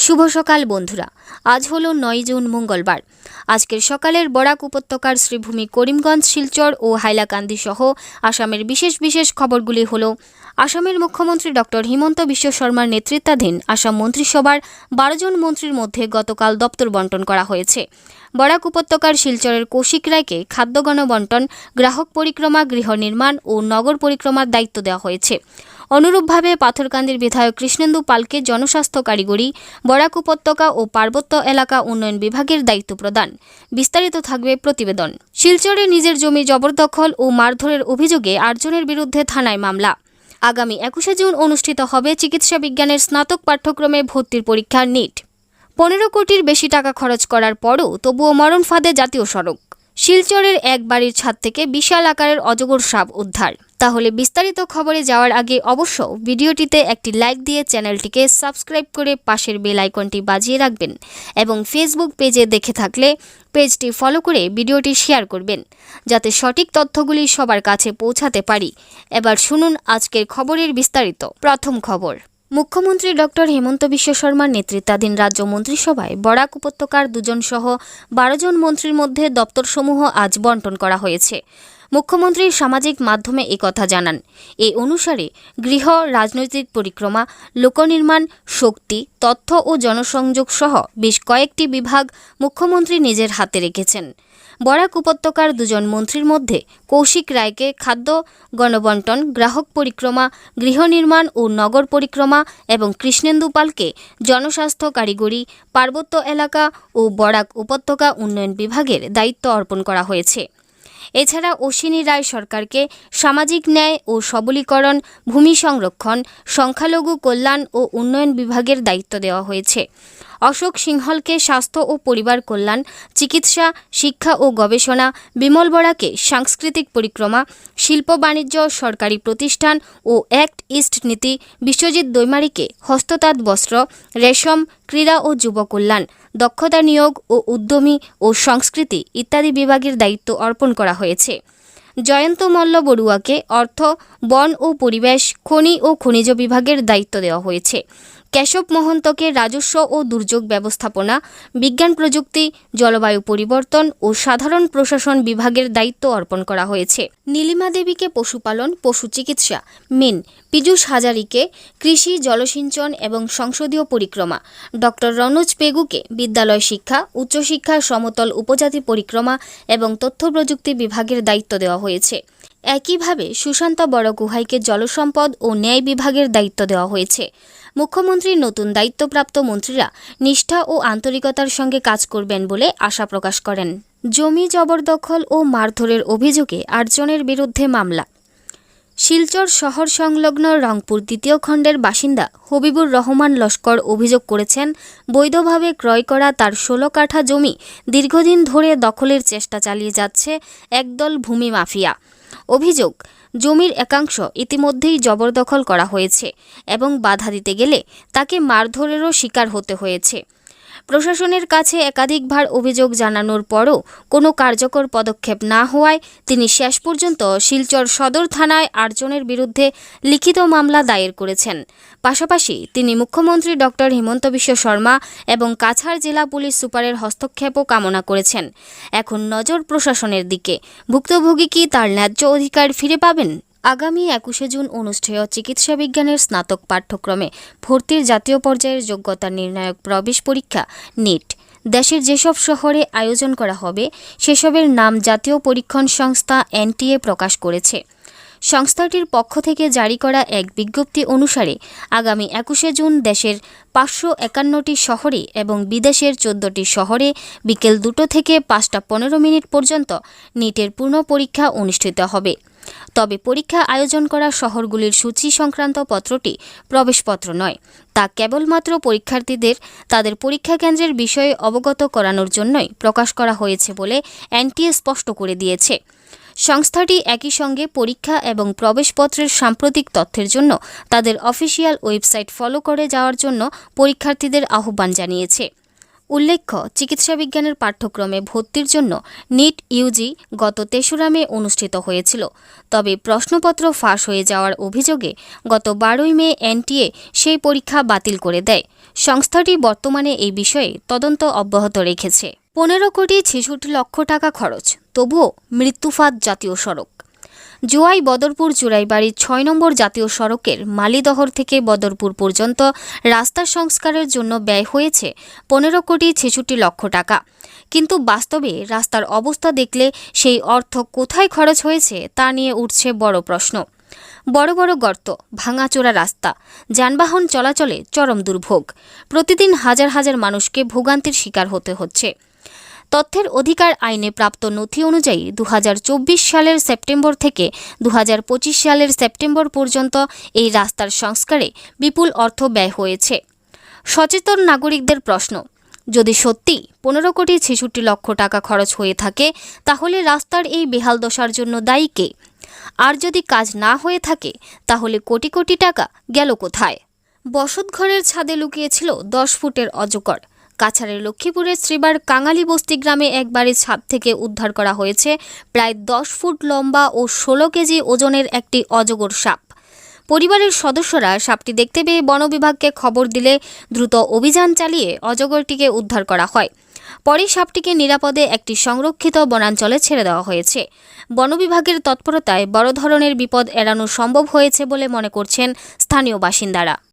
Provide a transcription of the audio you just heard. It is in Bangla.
শুভ সকাল বন্ধুরা। আজ হলো ৯ জুন মঙ্গলবার। আজকের সকালের বরাক উপত্যকার শ্রীভূমি করিমগঞ্জ, শিলচর ও হাইলাকান্দি সহ আসামের বিশেষ খবরগুলি হলো। আসামের মুখ্যমন্ত্রী ডক্টর হিমন্ত বিশ্ব শর্মার নেতৃত্বাধীন আসাম মন্ত্রিসভার ১২ জন মন্ত্রীর মধ্যে গতকাল দপ্তর বণ্টন করা হয়েছে। বরাক উপত্যকার শিলচরের কৌশিক রায়কে খাদ্য গণবণ্টন, গ্রাহক পরিক্রমা, গৃহ নির্মাণ ও নগর পরিক্রমার দায়িত্ব দেওয়া হয়েছে। অনুরূপভাবে পাথরকান্দির বিধায়ক কৃষ্ণেন্দু পালকে জনস্বাস্থ্য কারিগরি, বরাক উপত্যকা ও পার্বত্য এলাকা উন্নয়ন বিভাগের দায়িত্ব প্রদান। বিস্তারিত থাকবে প্রতিবেদন। শিলচরে নিজের জমি জবরদখল ও মারধরের অভিযোগে ৮ জনের বিরুদ্ধে থানায় মামলা। আগামী ২১ জুন অনুষ্ঠিত হবে চিকিৎসা বিজ্ঞানের স্নাতক পাঠ্যক্রমে ভর্তির পরীক্ষা নিট। ১৫ কোটির বেশি টাকা খরচ করার পরও তবুও মরণ ফাঁদে জাতীয় সড়ক। শিলচরের এক বাড়ির ছাদ থেকে বিশাল আকারের অজগর সাপ উদ্ধার। তাহলে বিস্তারিত খবরে যাওয়ার আগে অবশ্য ভিডিওটিতে একটি লাইক দিয়ে চ্যানেলটিকে সাবস্ক্রাইব করে পাশের বেল আইকনটি বাজিয়ে রাখবেন এবং ফেসবুক পেজে দেখে থাকলে পেজটি ফলো করে ভিডিওটি শেয়ার করবেন, যাতে সঠিক তথ্যগুলি সবার কাছে পৌঁছাতে পারি। এবার শুনুন আজকের খবরের বিস্তারিত। প্রথম খবর। মুখ্যমন্ত্রী ডক্টর হিমন্ত বিশ্ব শর্মার নেতৃত্বাধীন রাজ্য মন্ত্রিসভায় বরাক উপত্যকার ২ জন সহ ১২ জন মন্ত্রীর মধ্যে দপ্তরসমূহ আজ বণ্টন করা হয়েছে। মুখ্যমন্ত্রী সামাজিক মাধ্যমে একথা জানান। এ অনুসারে গৃহ, রাজনৈতিক পরিক্রমা, লোকনির্মাণ, শক্তি, তথ্য ও জনসংযোগ সহ বেশ কয়েকটি বিভাগ মুখ্যমন্ত্রী নিজের হাতে রেখেছেন। বরাক উপত্যকার ২ জন মন্ত্রীর মধ্যে কৌশিক রায়কে খাদ্য গণবণ্টন, গ্রাহক পরিক্রমা, গৃহ নির্মাণ ও নগর পরিক্রমা এবং কৃষ্ণেন্দু পালকে জনস্বাস্থ্য কারিগরি, পার্বত্য এলাকা ও বরাক উপত্যকা উন্নয়ন বিভাগের দায়িত্ব অর্পণ করা হয়েছে। এছাড়া অশ্বিনী রায় সরকারকে সামাজিক ন্যায় ও সবলীকরণ, ভূমি সংরক্ষণ, সংখ্যালঘু কল্যাণ ও উন্নয়ন বিভাগের দায়িত্ব দেওয়া হয়েছে। অশোক সিংহলকে স্বাস্থ্য ও পরিবার কল্যাণ, চিকিৎসা, শিক্ষা ও গবেষণা, বিমল বরাকে সাংস্কৃতিক পরিক্রমা, শিল্প বাণিজ্য, সরকারি প্রতিষ্ঠান ও অ্যাক্ট ইস্ট নীতি, বিশ্বজিৎ দৈমারীকে হস্ততাঁত বস্ত্র, রেশম, ক্রীড়া ও যুব কল্যাণ, দক্ষতা নিয়োগ ও উদ্যমী ও সংস্কৃতি ইত্যাদি বিভাগের দায়িত্ব অর্পণ করা হয়েছে। জয়ন্ত মল্ল বড়ুয়াকে অর্থ, বন ও পরিবেশ, খনি ও খনিজ বিভাগের দায়িত্ব দেওয়া হয়েছে। কেশব মহন্তকে রাজস্ব ও দুর্যোগ ব্যবস্থাপনা, বিজ্ঞান প্রযুক্তি, জলবায়ু পরিবর্তন ও সাধারণ প্রশাসন বিভাগের দায়িত্ব অর্পণ করা হয়েছে। নীলিমা দেবীকে পশুপালন, পশু চিকিৎসা, মিন, পীযূষ হাজারিকে কৃষি, জলসিঞ্চন এবং সংসদীয় পরিক্রমা, ডক্টর রনোজ পেগুকে বিদ্যালয় শিক্ষা, উচ্চশিক্ষা, সমতল উপজাতি পরিক্রমা এবং তথ্য প্রযুক্তি বিভাগের দায়িত্ব দেওয়া হয়েছে। একইভাবে সুশান্ত বড়গুহাইকে জলসম্পদ ও ন্যায় বিভাগের দায়িত্ব দেওয়া হয়েছে। মুখ্যমন্ত্রীর নতুন দায়িত্বপ্রাপ্ত মন্ত্রীরা নিষ্ঠা ও আন্তরিকতার সঙ্গে কাজ করবেন বলে আশা প্রকাশ করেন। জমি জবরদখল ও মারধরের অভিযোগে ৮ জনের বিরুদ্ধে মামলা। শিলচর শহর সংলগ্ন রংপুর ২য় খণ্ডের বাসিন্দা হবিবুর রহমান লস্কর অভিযোগ করেছেন, বৈধভাবে ক্রয় করা তার ১৬ কাঠা জমি দীর্ঘদিন ধরে দখলের চেষ্টা চালিয়ে যাচ্ছে একদল ভূমি মাফিয়া। অভিযোগ, জমির একাংশ ইতিমধ্যেই জবরদখল করা হয়েছে এবং বাধা দিতে গেলে তাকে মারধরেরও শিকার হতে হয়েছে। প্রশাসনের কাছে একাধিকবার অভিযোগ জানানোর পরও কোনো কার্যকর পদক্ষেপ না হওয়ায় তিনি শেষ পর্যন্ত শিলচর সদর থানায় ৮ জনের বিরুদ্ধে লিখিত মামলা দায়ের করেছেন। পাশাপাশি তিনি মুখ্যমন্ত্রী ডক্টর হিমন্ত বিশ্ব শর্মা এবং কাছাড় জেলা পুলিশ সুপারের হস্তক্ষেপও কামনা করেছেন। এখন নজর প্রশাসনের দিকে। ভুক্তভোগী কি তার ন্যায্য অধিকার ফিরে পাবেন? আগামী ২১ জুন অনুষ্ঠেয় চিকিৎসা বিজ্ঞানের স্নাতক পাঠ্যক্রমে ভর্তির জাতীয় পর্যায়ের যোগ্যতা নির্ণায়ক প্রবেশ পরীক্ষা নিট দেশের যেসব শহরে আয়োজন করা হবে সেসবের নাম জাতীয় পরীক্ষণ সংস্থা NTA প্রকাশ করেছে। সংস্থাটির পক্ষ থেকে জারি করা এক বিজ্ঞপ্তি অনুসারে আগামী ২১ জুন দেশের ৫৫১টি শহরে এবং বিদেশের ১৪টি শহরে বিকেল ২টো থেকে ৫টা ১৫ মিনিট পর্যন্ত নিটের পূর্ণ পরীক্ষা অনুষ্ঠিত হবে। তবে পরীক্ষা আয়োজন করা শহরগুলির সূচি সংক্রান্ত পত্রটি প্রবেশপত্র নয়, তা কেবলমাত্র পরীক্ষার্থীদের তাদের পরীক্ষা কেন্দ্রের বিষয়ে অবগত করানোর জন্যই প্রকাশ করা হয়েছে বলে NTA স্পষ্ট করে দিয়েছে। সংস্থাটি একই সঙ্গে পরীক্ষা এবং প্রবেশপত্রের সাম্প্রতিক তথ্যের জন্য তাদের অফিসিয়াল ওয়েবসাইট ফলো করে যাওয়ার জন্য পরীক্ষার্থীদের আহ্বান জানিয়েছে। উল্লেখ্য, চিকিৎসা বিজ্ঞানের পাঠ্যক্রমে ভর্তির জন্য নিট ইউজি গত ৩রা মে অনুষ্ঠিত হয়েছিল। তবে প্রশ্নপত্র ফাঁস হয়ে যাওয়ার অভিযোগে গত ১২ই মে এনটিএ সেই পরীক্ষা বাতিল করে দেয়। সংস্থাটি বর্তমানে এই বিষয়ে তদন্ত অব্যাহত রেখেছে। ১৫,৬৬,০০,০০০ টাকা খরচ, তবুও মৃত্যুফাঁদ জাতীয় সড়ক। জোয়াই বদরপুর চুরাইবাড়ি ৬ নম্বর জাতীয় সড়কের মালিদহর থেকে বদরপুর পর্যন্ত রাস্তা সংস্কারের জন্য ব্যয় হয়েছে ১৫,৬৬,০০,০০০ টাকা। কিন্তু বাস্তবে রাস্তার অবস্থা দেখলে সেই অর্থ কোথায় খরচ হয়েছে তা নিয়ে উঠছে বড় প্রশ্ন। বড় বড় গর্ত, ভাঙাচোরা রাস্তা, যানবাহন চলাচলে চরম দুর্ভোগ। প্রতিদিন হাজার হাজার মানুষকে ভোগান্তির শিকার হতে হচ্ছে। তথ্যের অধিকার আইনে প্রাপ্ত নথি অনুযায়ী ২০২৪ সালের সেপ্টেম্বর থেকে ২০২৫ সালের সেপ্টেম্বর পর্যন্ত এই রাস্তার সংস্কারে বিপুল অর্থ ব্যয় হয়েছে। সচেতন নাগরিকদের প্রশ্ন, যদি সত্যি ১৫,৬৬,০০,০০০ টাকা খরচ হয়ে থাকে, তাহলে রাস্তার এই বেহাল দশার জন্য দায়ী কে? আর যদি কাজ না হয়ে থাকে, তাহলে কোটি কোটি টাকা গেল কোথায়? বসতঘরের ছাদে লুকিয়েছিল ১০ ফুটের অজগর। কাছাড়ের লক্ষ্মীপুরের শ্রীবার কাঙালি বস্তি গ্রামে এক বাড়ির ছাদ থেকে উদ্ধার করা হয়েছে প্রায় ১০ ফুট লম্বা ও ১৬ কেজি ওজনের একটি অজগর সাপ। পরিবারের সদস্যরা সাপটি দেখতে পেয়ে বন বিভাগকে খবর দিলে দ্রুত অভিযান চালিয়ে অজগরটিকে উদ্ধার করা হয়। পরে সাপটিকে নিরাপদে একটি সংরক্ষিত বনাঞ্চলে ছেড়ে দেওয়া হয়েছে। বন বিভাগের তৎপরতায় বড় ধরনের বিপদ এড়ানো সম্ভব হয়েছে বলে মনে করছেন স্থানীয় বাসিন্দারা।